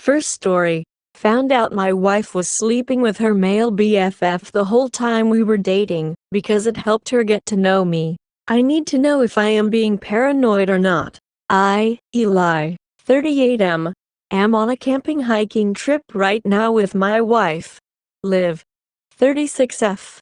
First story. Found out my wife was sleeping with her male BFF the whole time we were dating, because it helped her get to know me. I need to know if I am being paranoid or not. I, Eli, 38 am on a camping hiking trip right now with my wife, Liv, 36F.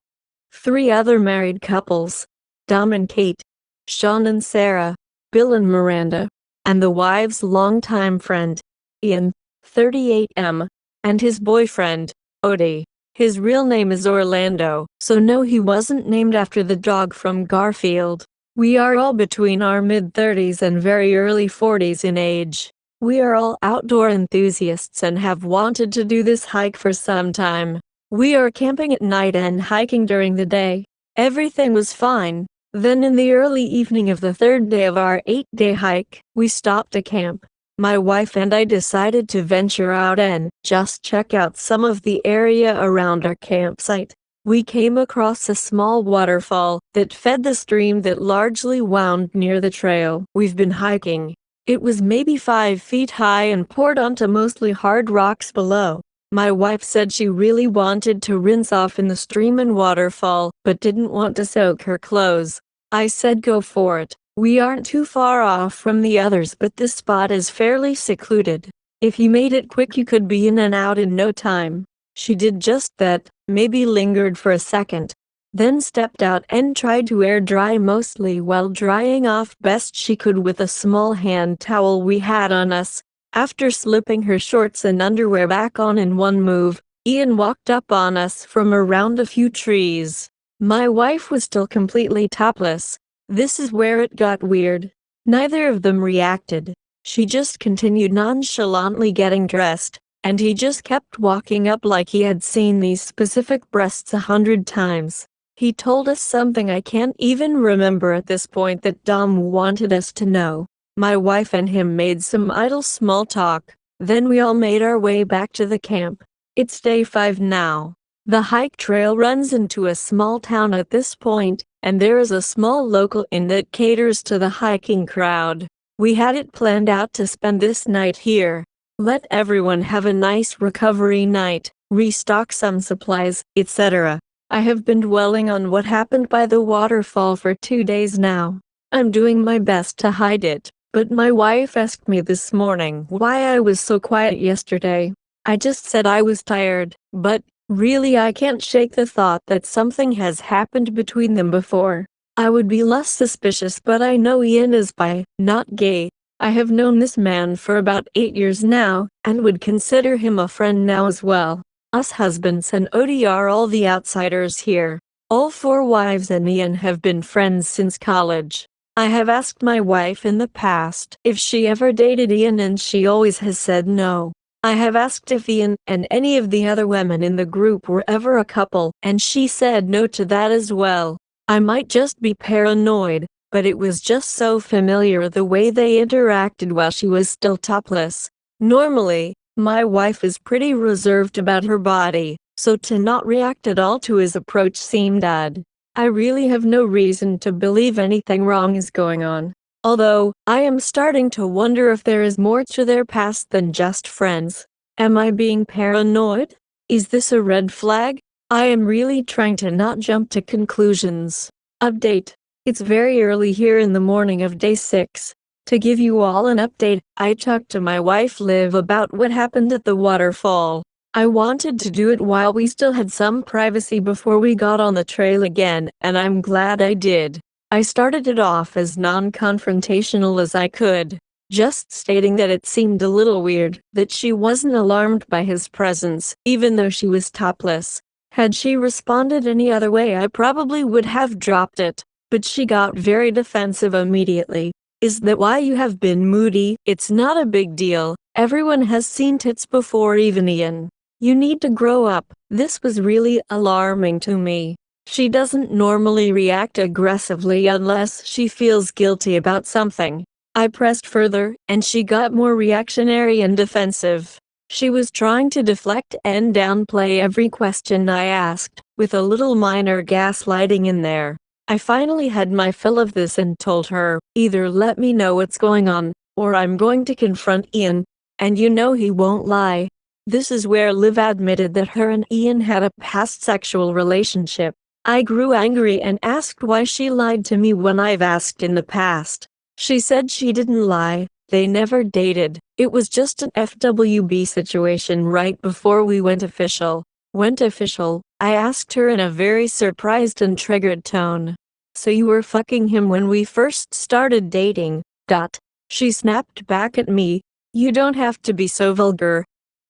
3 other married couples, Dom and Kate, Sean and Sarah, Bill and Miranda, and the wife's longtime friend, Ian, 38 and his boyfriend, Odie. His real name is Orlando, so no, he wasn't named after the dog from Garfield. We are all between our mid-30s and very early 40s in age. We are all outdoor enthusiasts and have wanted to do this hike for some time. We are camping at night and hiking during the day. Everything was fine. Then in the early evening of the 3rd day of our 8-day hike, we stopped to camp. My wife and I decided to venture out and just check out some of the area around our campsite. We came across a small waterfall that fed the stream that largely wound near the trail we've been hiking. It was maybe 5 feet high and poured onto mostly hard rocks below. My wife said she really wanted to rinse off in the stream and waterfall, but didn't want to soak her clothes. I said go for it. We aren't too far off from the others, but this spot is fairly secluded. If you made it quick, you could be in and out in no time. She did just that, maybe lingered for a second, then stepped out and tried to air dry mostly while drying off best she could with a small hand towel we had on us. After slipping her shorts and underwear back on in one move, Ian walked up on us from around a few trees. My wife was still completely topless. This is where it got weird. Neither of them reacted. She just continued nonchalantly getting dressed, and he just kept walking up like he had seen these specific breasts 100 times. He told us something I can't even remember at this point that Dom wanted us to know. My wife and him made some idle small talk, then we all made our way back to the camp. It's day 5 now. The hike trail runs into a small town at this point, and there is a small local inn that caters to the hiking crowd. We had it planned out to spend this night here. Let everyone have a nice recovery night, restock some supplies, etc. I have been dwelling on what happened by the waterfall for 2 days now. I'm doing my best to hide it, but my wife asked me this morning why I was so quiet yesterday. I just said I was tired, but really I can't shake the thought that something has happened between them before. I would be less suspicious, but I know Ian is bi, not gay. I have known this man for about 8 years now, and would consider him a friend now as well. Us husbands and Odie are all the outsiders here. All 4 wives and Ian have been friends since college. I have asked my wife in the past if she ever dated Ian, and she always has said no. I have asked if Ian and any of the other women in the group were ever a couple, and she said no to that as well. I might just be paranoid, but it was just so familiar the way they interacted while she was still topless. Normally, my wife is pretty reserved about her body, so to not react at all to his approach seemed odd. I really have no reason to believe anything wrong is going on. Although, I am starting to wonder if there is more to their past than just friends. Am I being paranoid? Is this a red flag? I am really trying to not jump to conclusions. Update. It's very early here in the morning of day 6. To give you all an update, I talked to my wife Liv about what happened at the waterfall. I wanted to do it while we still had some privacy before we got on the trail again, and I'm glad I did. I started it off as non-confrontational as I could, just stating that it seemed a little weird that she wasn't alarmed by his presence, even though she was topless. Had she responded any other way, I probably would have dropped it, but she got very defensive immediately. Is that why you have been moody? It's not a big deal. Everyone has seen tits before, even Ian. You need to grow up. This was really alarming to me. She doesn't normally react aggressively unless she feels guilty about something. I pressed further, and she got more reactionary and defensive. She was trying to deflect and downplay every question I asked, with a little minor gaslighting in there. I finally had my fill of this and told her, either let me know what's going on, or I'm going to confront Ian. And you know he won't lie. This is where Liv admitted that her and Ian had a past sexual relationship. I grew angry and asked why she lied to me when I've asked in the past. She said she didn't lie, they never dated. It was just an FWB situation right before we went official. Went official? I asked her in a very surprised and triggered tone. So you were fucking him when we first started dating, dot. She snapped back at me. You don't have to be so vulgar.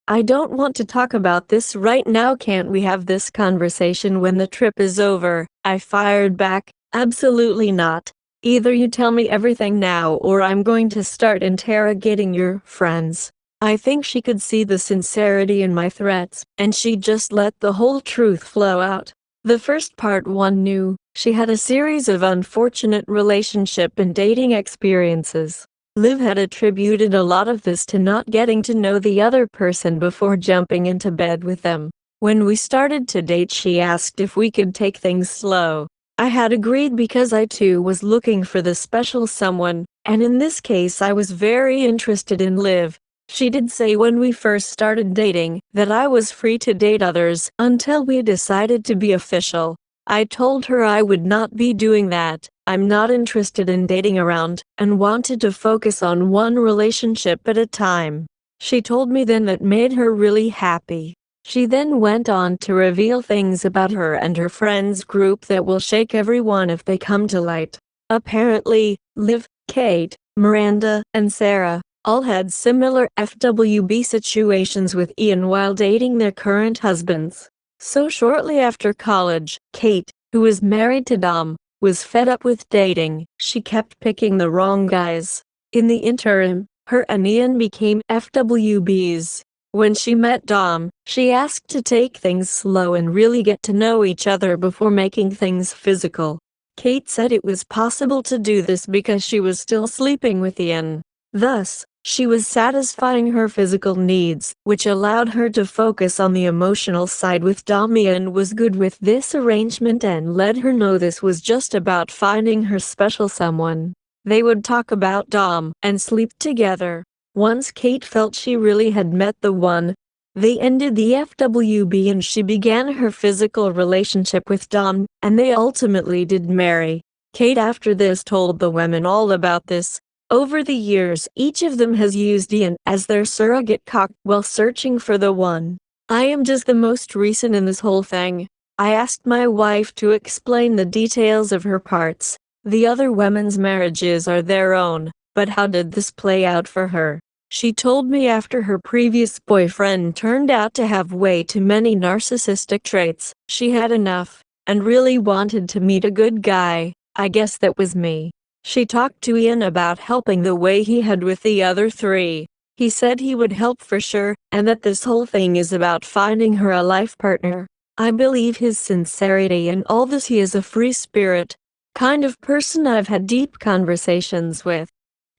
I don't want to talk about this right now. Can't we have this conversation when the trip is over? I fired back. Absolutely not. Either you tell me everything now or I'm going to start interrogating your friends. I think she could see the sincerity in my threats, and she just let the whole truth flow out. The first part one knew, she had a series of unfortunate relationship and dating experiences. Liv had attributed a lot of this to not getting to know the other person before jumping into bed with them. When we started to date, she asked if we could take things slow. I had agreed because I too was looking for the special someone, and in this case I was very interested in Liv. She did say when we first started dating that I was free to date others until we decided to be official. I told her I would not be doing that. I'm not interested in dating around and wanted to focus on one relationship at a time. She told me then that made her really happy. She then went on to reveal things about her and her friends group that will shake everyone if they come to light. Apparently, Liv, Kate, Miranda, and Sarah all had similar FWB situations with Ian while dating their current husbands. So shortly after college, Kate, who was married to Dom, was fed up with dating. She kept picking the wrong guys. In the interim, her and Ian became FWBs. When she met Dom, she asked to take things slow and really get to know each other before making things physical. Kate said it was possible to do this because she was still sleeping with Ian. Thus, she was satisfying her physical needs, which allowed her to focus on the emotional side with Dom. Ian was good with this arrangement and let her know this was just about finding her special someone. They would talk about Dom and sleep together. Once Kate felt she really had met the one, they ended the FWB and she began her physical relationship with Dom, and they ultimately did marry. Kate after this told the women all about this. Over the years, each of them has used Ian as their surrogate cock while searching for the one. I am just the most recent in this whole thing. I asked my wife to explain the details of her parts. The other women's marriages are their own, but how did this play out for her? She told me after her previous boyfriend turned out to have way too many narcissistic traits, she had enough, and really wanted to meet a good guy. I guess that was me. She talked to Ian about helping the way he had with the other three. He said he would help for sure, and that this whole thing is about finding her a life partner. I believe his sincerity in all this. He is a free spirit. Kind of person I've had deep conversations with.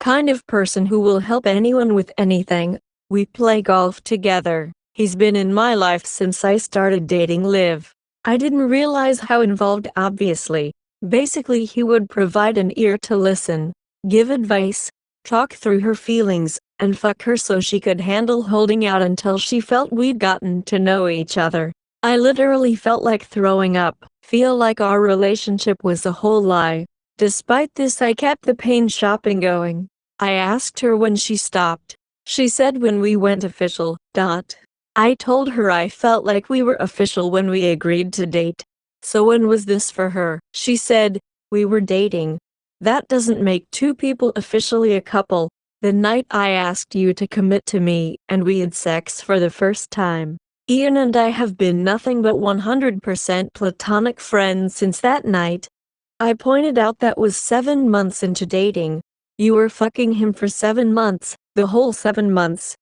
Kind of person who will help anyone with anything. We play golf together. He's been in my life since I started dating Liv. I didn't realize how involved, obviously. Basically he would provide an ear to listen, give advice, talk through her feelings, and fuck her so she could handle holding out until she felt we'd gotten to know each other. I literally felt like throwing up, feel like our relationship was a whole lie. Despite this I kept the pain shopping going. I asked her when she stopped. She said when we went official. I told her I felt like we were official when we agreed to date. So when was this for her? She said, we were dating. That doesn't make two people officially a couple. The night I asked you to commit to me and we had sex for the first time. Ian and I have been nothing but 100% platonic friends since that night. I pointed out that was 7 months into dating. You were fucking him for 7 months, the whole 7 months.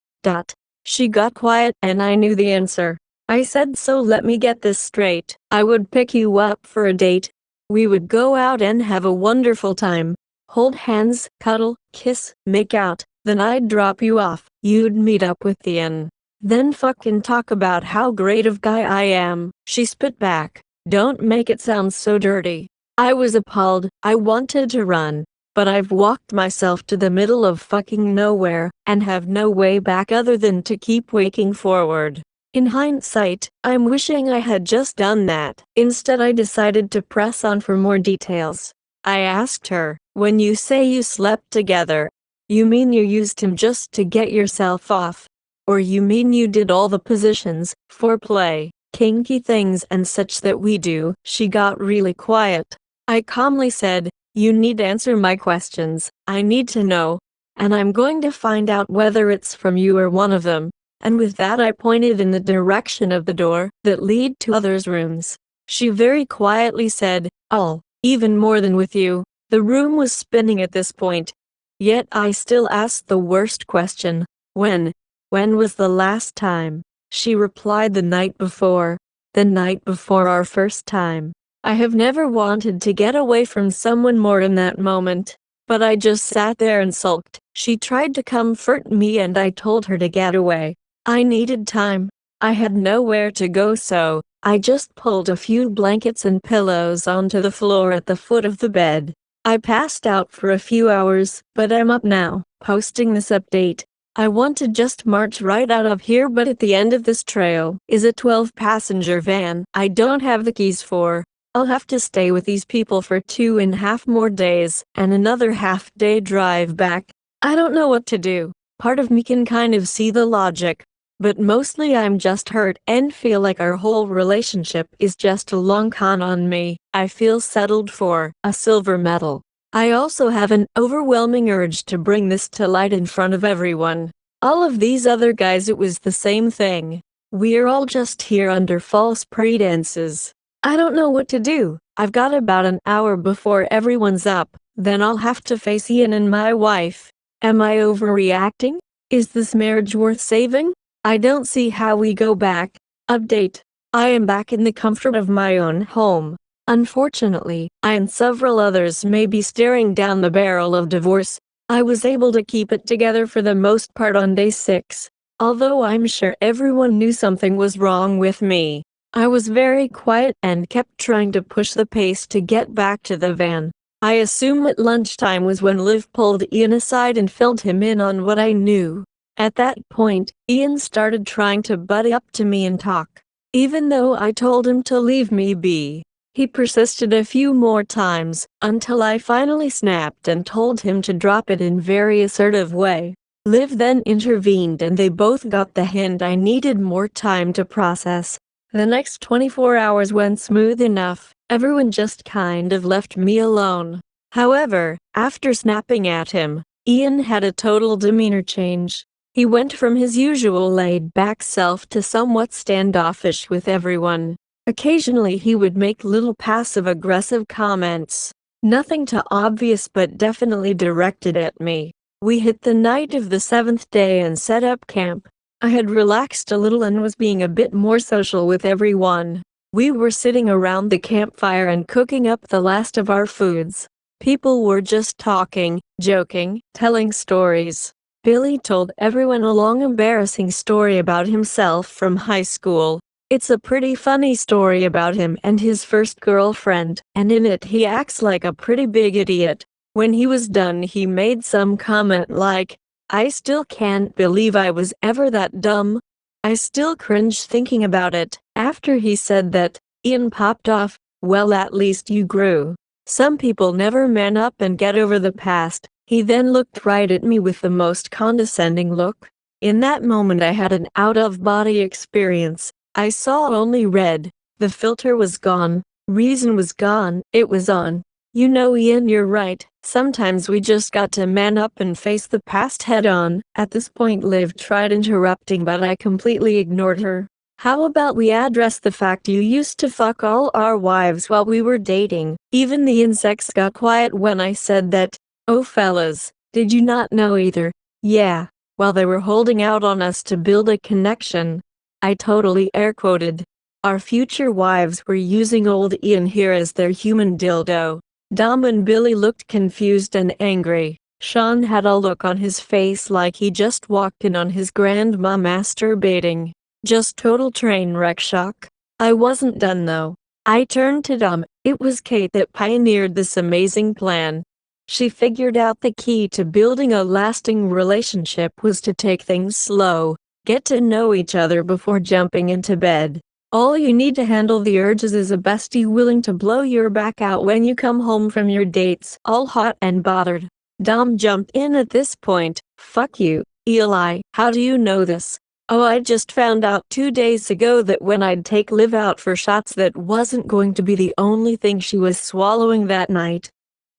She got quiet and I knew the answer. I said, so let me get this straight. I would pick you up for a date. We would go out and have a wonderful time. Hold hands, cuddle, kiss, make out. Then I'd drop you off. You'd meet up with Ian. Then fucking talk about how great of guy I am. She spit back. Don't make it sound so dirty. I was appalled. I wanted to run. but I've walked myself to the middle of fucking nowhere, and have no way back other than to keep waking forward. In hindsight, I'm wishing I had just done that. Instead, I decided to press on for more details. I asked her, when you say you slept together, you mean you used him just to get yourself off? Or you mean you did all the positions, foreplay, kinky things and such that we do? She got really quiet. I calmly said, you need to answer my questions. I need to know. And I'm going to find out whether it's from you or one of them. And with that I pointed in the direction of the door that lead to others' rooms. She very quietly said, oh, even more than with you. The room was spinning at this point. Yet I still asked the worst question. When? When was the last time? She replied, the night before. The night before our first time. I have never wanted to get away from someone more in that moment. But I just sat there and sulked. She tried to comfort me and I told her to get away. I needed time. I had nowhere to go, so I just pulled a few blankets and pillows onto the floor at the foot of the bed. I passed out for a few hours, but I'm up now, posting this update. I want to just march right out of here, but at the end of this trail is a 12-passenger van I don't have the keys for. I'll have to stay with these people for 2.5 more days, and another half-day drive back. I don't know what to do. Part of me can kind of see the logic, but mostly I'm just hurt and feel like our whole relationship is just a long con on me. I feel settled for a silver medal. I also have an overwhelming urge to bring this to light in front of everyone. All of these other guys, it was the same thing. We're all just here under false pretenses. I don't know what to do. I've got about an hour before everyone's up, then I'll have to face Ian and my wife. Am I overreacting? Is this marriage worth saving? I don't see how we go back. Update. I am back in the comfort of my own home. Unfortunately, I and several others may be staring down the barrel of divorce. I was able to keep it together for the most part on day 6. Although I'm sure everyone knew something was wrong with me. I was very quiet and kept trying to push the pace to get back to the van. I assume at lunchtime was when Liv pulled Ian aside and filled him in on what I knew. At that point, Ian started trying to buddy up to me and talk. Even though I told him to leave me be, he persisted a few more times, until I finally snapped and told him to drop it in very assertive way. Liv then intervened and they both got the hint I needed more time to process. The next 24 hours went smooth enough. Everyone just kind of left me alone. However, after snapping at him, Ian had a total demeanor change. He went from his usual laid-back self to somewhat standoffish with everyone. Occasionally he would make little passive-aggressive comments. Nothing too obvious but definitely directed at me. We hit the night of the 7th day and set up camp. I had relaxed a little and was being a bit more social with everyone. We were sitting around the campfire and cooking up the last of our foods. People were just talking, joking, telling stories. Billy told everyone a long embarrassing story about himself from high school. It's a pretty funny story about him and his first girlfriend, and in it he acts like a pretty big idiot. When he was done he made some comment like, "I still can't believe I was ever that dumb." I still cringe thinking about it. After he said that, Ian popped off, "Well, at least you grew. Some people never man up and get over the past." He then looked right at me with the most condescending look. In that moment I had an out-of-body experience. I saw only red. The filter was gone. Reason was gone. It was on. You know, Ian, you're right. Sometimes we just got to man up and face the past head-on. At this point Liv tried interrupting, but I completely ignored her. "How about we address the fact you used to fuck all our wives while we were dating?" Even the insects got quiet when I said that. "Oh fellas, did you not know either?" "Yeah, while they were holding out on us to build a connection." I totally air quoted. Our future wives were using old Ian here as their human dildo. Dom and Billy looked confused and angry. Sean had a look on his face like he just walked in on his grandma masturbating. Just total train wreck shock. I wasn't done though. I turned to Dom. It was Kate that pioneered this amazing plan. She figured out the key to building a lasting relationship was to take things slow, get to know each other before jumping into bed. All you need to handle the urges is a bestie willing to blow your back out when you come home from your dates, all hot and bothered. Dom jumped in at this point. Fuck you, Eli. How do you know this? Oh, I just found out 2 days ago that when I'd take Liv out for shots, that wasn't going to be the only thing she was swallowing that night.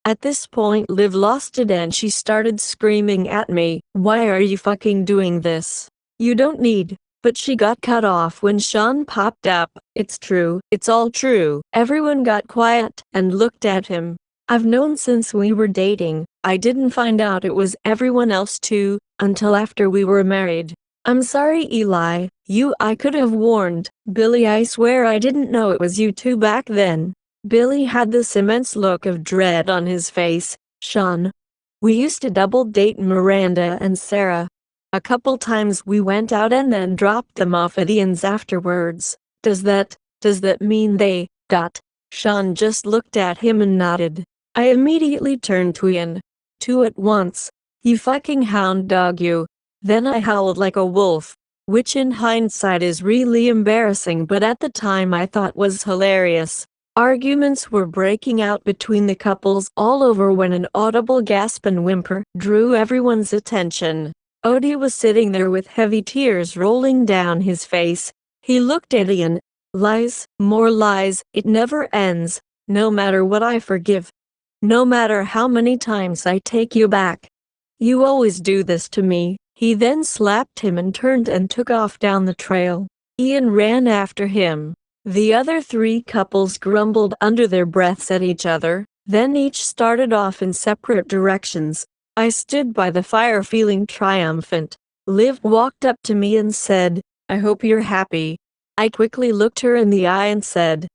At this point Liv lost it and she started screaming at me, "Why are you fucking doing this? You don't need." But she got cut off when Sean popped up. It's true, it's all true. Everyone got quiet and looked at him. I've known since we were dating. I didn't find out it was everyone else too, until after we were married. I'm sorry, Eli. I could have warned. Billy, I swear I didn't know it was you two back then. Billy had this immense look of dread on his face. Sean. We used to double date Miranda and Sarah. A couple times we went out and then dropped them off at Ian's afterwards. Does that mean they, Sean just looked at him and nodded. I immediately turned to Ian. Two at once. You fucking hound dog you. Then I howled like a wolf, which in hindsight is really embarrassing but at the time I thought was hilarious. Arguments were breaking out between the couples all over when an audible gasp and whimper drew everyone's attention. Odie was sitting there with heavy tears rolling down his face. He looked at Ian. Lies, more lies, it never ends. No matter what I forgive. No matter how many times I take you back. You always do this to me. He then slapped him and turned and took off down the trail. Ian ran after him. The other three couples grumbled under their breaths at each other, then each started off in separate directions. I stood by the fire feeling triumphant. Liv walked up to me and said, "I hope you're happy." I quickly looked her in the eye and said,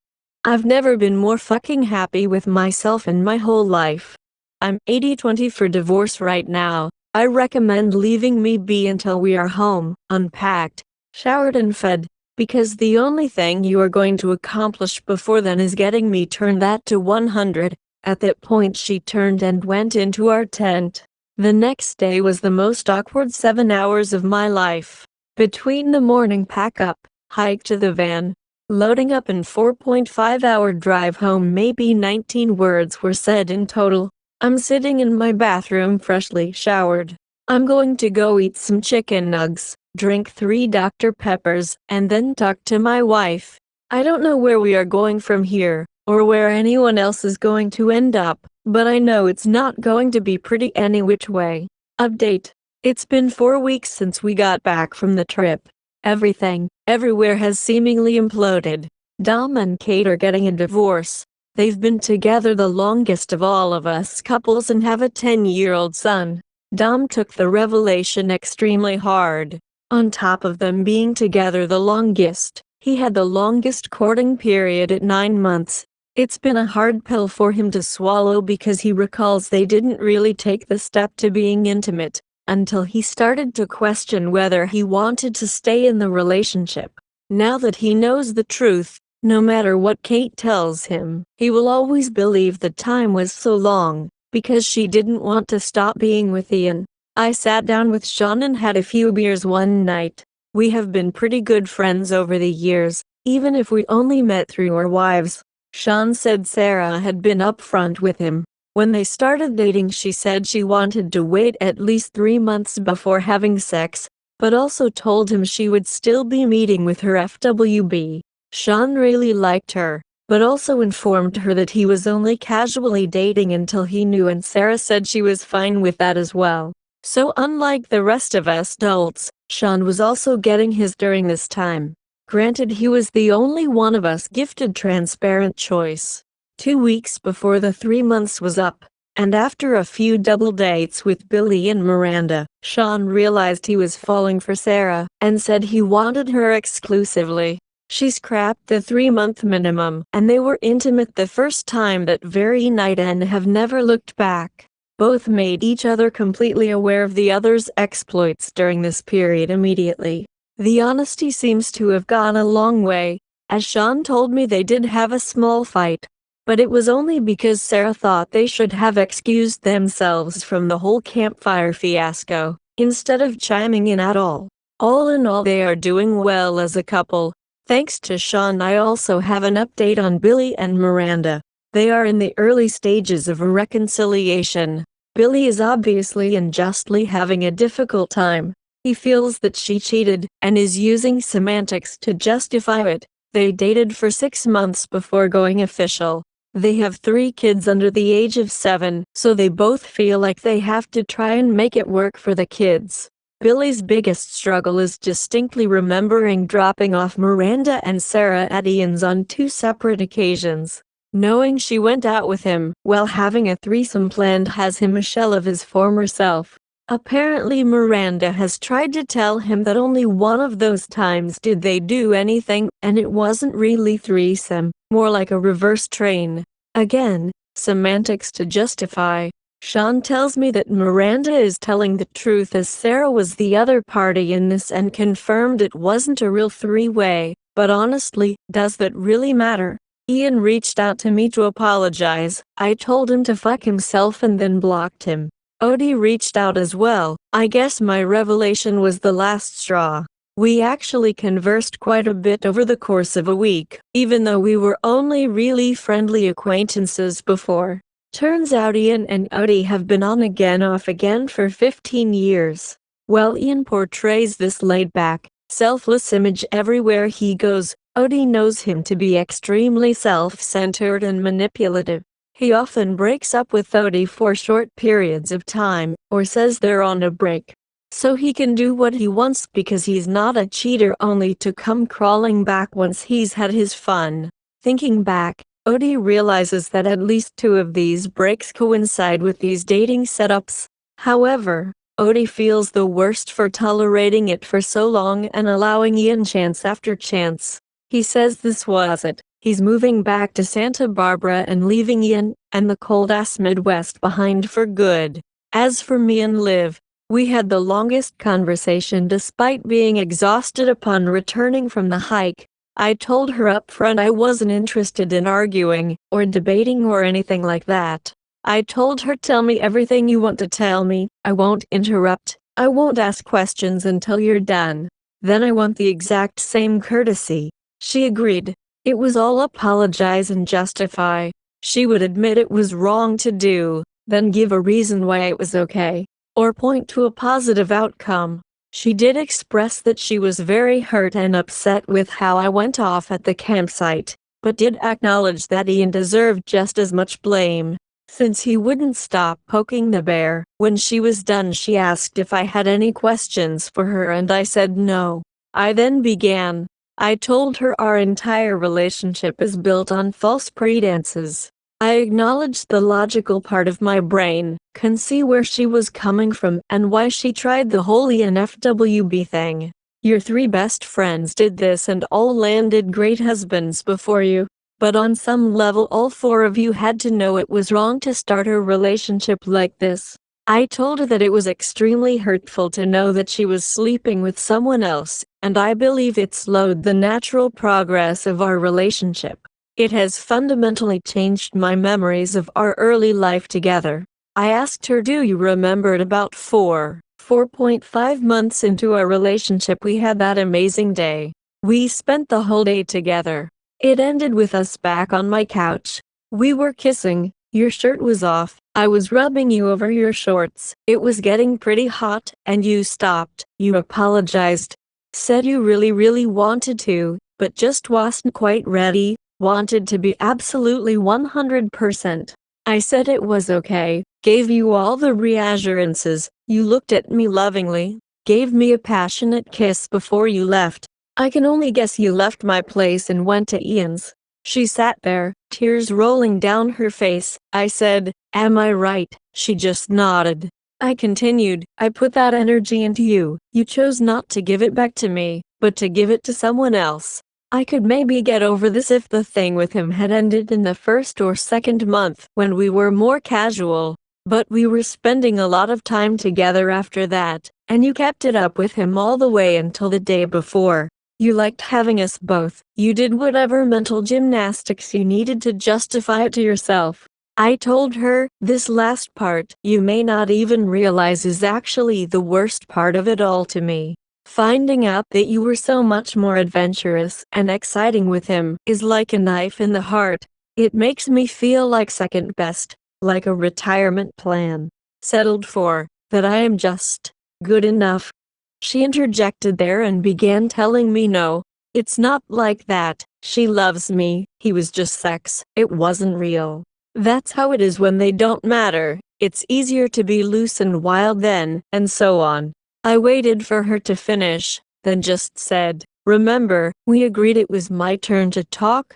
"I've never been more fucking happy with myself in my whole life. I'm 80-20 for divorce right now. I recommend leaving me be until we are home, unpacked, showered and fed, because the only thing you are going to accomplish before then is getting me turned that to 100. At that point she turned and went into our tent. The next day was the most awkward 7 hours of my life. Between the morning pack-up, hike to the van, loading up and 4.5-hour drive home, maybe 19 words were said in total. I'm sitting in my bathroom freshly showered. I'm going to go eat some chicken nugs, drink 3 Dr. Peppers, and then talk to my wife. I don't know where we are going from here, or where anyone else is going to end up, but I know it's not going to be pretty any which way. Update. It's been 4 weeks since we got back from the trip. Everything, everywhere has seemingly imploded. Dom and Kate are getting a divorce. They've been together the longest of all of us couples and have a 10-year-old son. Dom took the revelation extremely hard. On top of them being together the longest, he had the longest courting period at 9 months. It's been a hard pill for him to swallow because he recalls they didn't really take the step to being intimate until he started to question whether he wanted to stay in the relationship. Now that he knows the truth, no matter what Kate tells him, he will always believe the time was so long, because she didn't want to stop being with Ian. I sat down with Sean and had a few beers one night. We have been pretty good friends over the years, even if we only met through our wives. Sean said Sarah had been upfront with him. When they started dating she said she wanted to wait at least 3 months before having sex, but also told him she would still be meeting with her FWB. Sean really liked her, but also informed her that he was only casually dating until he knew, and Sarah said she was fine with that as well. So unlike the rest of us adults, Sean was also getting his during this time. Granted, he was the only one of us gifted transparent choice. 2 weeks before the 3 months was up, and after a few double dates with Billy and Miranda, Sean realized he was falling for Sarah and said he wanted her exclusively. She scrapped the 3-month minimum, and they were intimate the first time that very night and have never looked back. Both made each other completely aware of the other's exploits during this period immediately. The honesty seems to have gone a long way. As Sean told me, they did have a small fight, But it was only because Sarah thought they should have excused themselves from the whole campfire fiasco, instead of chiming in at all. All in all, they are doing well as a couple. Thanks to Sean. I also have an update on Billy and Miranda. They are in the early stages of a reconciliation. Billy is obviously and justly having a difficult time. He feels that she cheated, and is using semantics to justify it. They dated for 6 months before going official. They have 3 kids under the age of 7, so they both feel like they have to try and make it work for the kids. Billy's biggest struggle is distinctly remembering dropping off Miranda and Sarah at Ian's on 2 separate occasions. Knowing she went out with him while having a threesome planned has him a shell of his former self. Apparently Miranda has tried to tell him that only one of those times did they do anything, and it wasn't really threesome, more like a reverse train. Again, semantics to justify. Sean tells me that Miranda is telling the truth, as Sarah was the other party in this and confirmed it wasn't a real 3-way, but honestly, does that really matter? Ian reached out to me to apologize. I told him to fuck himself and then blocked him. Odie reached out as well. I guess my revelation was the last straw. We actually conversed quite a bit over the course of a week, even though we were only really friendly acquaintances before. Turns out Ian and Odie have been on again off again for 15 years. While Ian portrays this laid-back, selfless image everywhere he goes, Odie knows him to be extremely self-centered and manipulative. He often breaks up with Odie for short periods of time, or says they're on a break, so he can do what he wants because he's not a cheater, only to come crawling back once he's had his fun. Thinking back, Odie realizes that at least 2 of these breaks coincide with these dating setups. However, Odie feels the worst for tolerating it for so long and allowing Ian chance after chance. He says this was it. He's moving back to Santa Barbara and leaving Ian and the cold-ass Midwest behind for good. As for me and Liv, we had the longest conversation despite being exhausted upon returning from the hike. I told her up front I wasn't interested in arguing, or debating or anything like that. I told her, tell me everything you want to tell me, I won't interrupt, I won't ask questions until you're done. Then I want the exact same courtesy. She agreed. It was all apologize and justify. She would admit it was wrong to do, then give a reason why it was okay, or point to a positive outcome. She did express that she was very hurt and upset with how I went off at the campsite, but did acknowledge that Ian deserved just as much blame, since he wouldn't stop poking the bear. When she was done, she asked if I had any questions for her and I said no. I then began. I told her our entire relationship is built on false pretenses. I acknowledged the logical part of my brain, can see where she was coming from and why she tried the whole ENFWB thing. Your 3 best friends did this and all landed great husbands before you. But on some level all 4 of you had to know it was wrong to start a relationship like this. I told her that it was extremely hurtful to know that she was sleeping with someone else, and I believe it slowed the natural progress of our relationship. It has fundamentally changed my memories of our early life together. I asked her, do you remember at about 4.5 months into our relationship we had that amazing day? We spent the whole day together. It ended with us back on my couch. We were kissing, your shirt was off, I was rubbing you over your shorts, it was getting pretty hot, and you stopped. You apologized. Said you really wanted to, but just wasn't quite ready, wanted to be absolutely 100%. I said it was okay, gave you all the reassurances, you looked at me lovingly, gave me a passionate kiss before you left. I can only guess you left my place and went to Ian's. She sat there, tears rolling down her face. I said, am I right? She just nodded. I continued, I put that energy into you. You chose not to give it back to me, but to give it to someone else. I could maybe get over this if the thing with him had ended in the 1st or 2nd month when we were more casual. But we were spending a lot of time together after that, and you kept it up with him all the way until the day before. You liked having us both. You did whatever mental gymnastics you needed to justify it to yourself. I told her, this last part, you may not even realize is actually the worst part of it all to me. Finding out that you were so much more adventurous and exciting with him is like a knife in the heart. It makes me feel like second best, like a retirement plan. Settled for, that I am just good enough. She interjected there and began telling me no, it's not like that, she loves me, he was just sex, it wasn't real. That's how it is when they don't matter, it's easier to be loose and wild then, and so on. I waited for her to finish, then just said, remember, we agreed it was my turn to talk.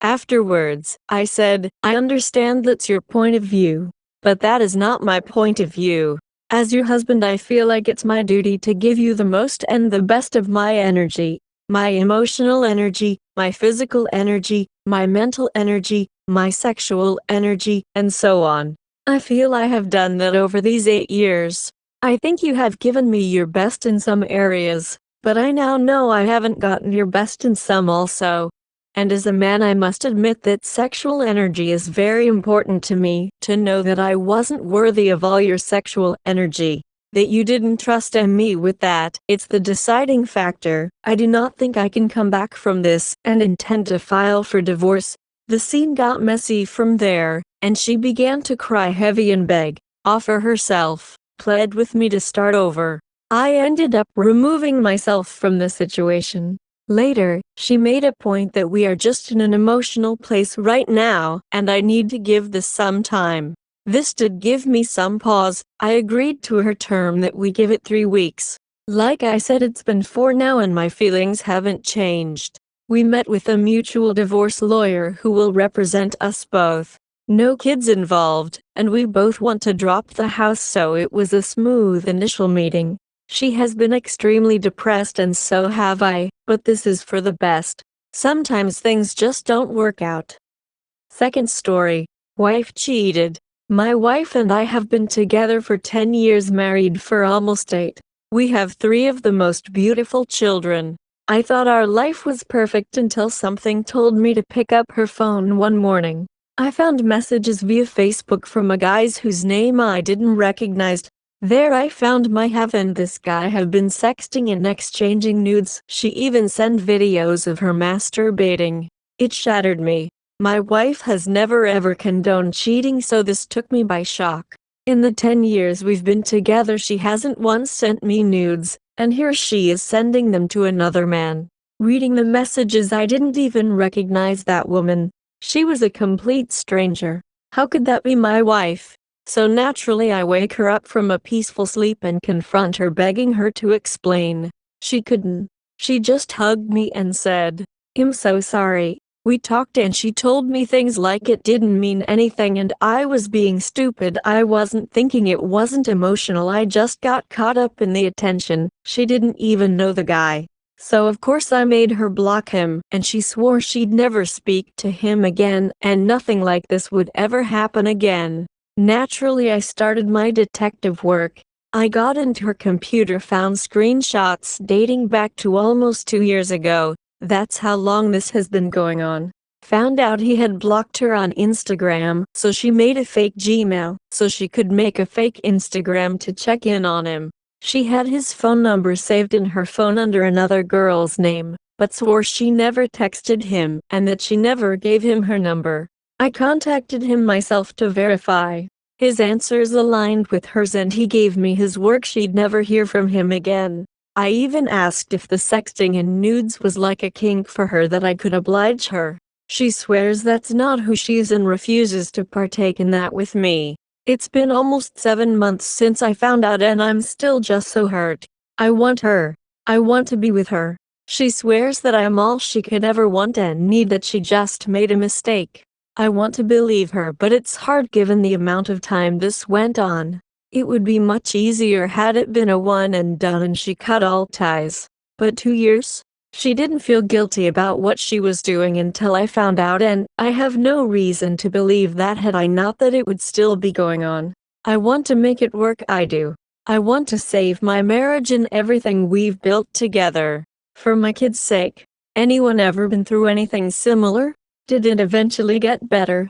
Afterwards, I said, I understand that's your point of view, but that is not my point of view. As your husband, I feel like it's my duty to give you the most and the best of my energy, my emotional energy, my physical energy, my mental energy, my sexual energy, and so on. I feel I have done that over these 8 years. I think you have given me your best in some areas, but I now know I haven't gotten your best in some also. And as a man, I must admit that sexual energy is very important to me, to know that I wasn't worthy of all your sexual energy, that you didn't trust me with that. It's the deciding factor. I do not think I can come back from this and intend to file for divorce. The scene got messy from there, and she began to cry heavy and beg, offer herself, pled with me to start over. I ended up removing myself from the situation. Later, she made a point that we are just in an emotional place right now, and I need to give this some time. This did give me some pause. I agreed to her term that we give it 3 weeks. Like I said, it's been 4 now and my feelings haven't changed. We met with a mutual divorce lawyer who will represent us both. No kids involved, and we both want to drop the house, so it was a smooth initial meeting. She has been extremely depressed and so have I, but this is for the best. Sometimes things just don't work out. Second story. Wife cheated. My wife and I have been together for 10 years, married for almost 8. We have 3 of the most beautiful children. I thought our life was perfect until something told me to pick up her phone one morning. I found messages via Facebook from a guy whose name I didn't recognize. There I found my heaven. This guy had been sexting and exchanging nudes. She even sent videos of her masturbating. It shattered me. My wife has never ever condoned cheating, so this took me by shock. In the 10 years we've been together, she hasn't once sent me nudes, and here she is sending them to another man. Reading the messages, I didn't even recognize that woman. She was a complete stranger. How could that be my wife? So naturally I wake her up from a peaceful sleep and confront her, begging her to explain. She couldn't. She just hugged me and said, "I'm so sorry." We talked and she told me things like it didn't mean anything and I was being stupid. I wasn't thinking, it wasn't emotional, I just got caught up in the attention. She didn't even know the guy. So of course I made her block him, and she swore she'd never speak to him again and nothing like this would ever happen again. Naturally I started my detective work. I got into her computer, found screenshots dating back to almost 2 years ago. That's how long this has been going on. Found out he had blocked her on Instagram, so she made a fake Gmail so she could make a fake Instagram to check in on him. She had his phone number saved in her phone under another girl's name, but swore she never texted him and that she never gave him her number. I contacted him myself to verify. His answers aligned with hers and he gave me his work. She'd never hear from him again. I even asked if the sexting and nudes was like a kink for her, that I could oblige her. She swears that's not who she is and refuses to partake in that with me. It's been almost 7 months since I found out and I'm still just so hurt. I want her. I want to be with her. She swears that I am all she could ever want and need, that she just made a mistake. I want to believe her, but it's hard given the amount of time this went on. It would be much easier had it been a one and done and she cut all ties. But 2 years? She didn't feel guilty about what she was doing until I found out, and I have no reason to believe that had I not, that it would still be going on. I want to make it work, I do. I want to save my marriage and everything we've built together. For my kid's sake. Anyone ever been through anything similar? Did it eventually get better?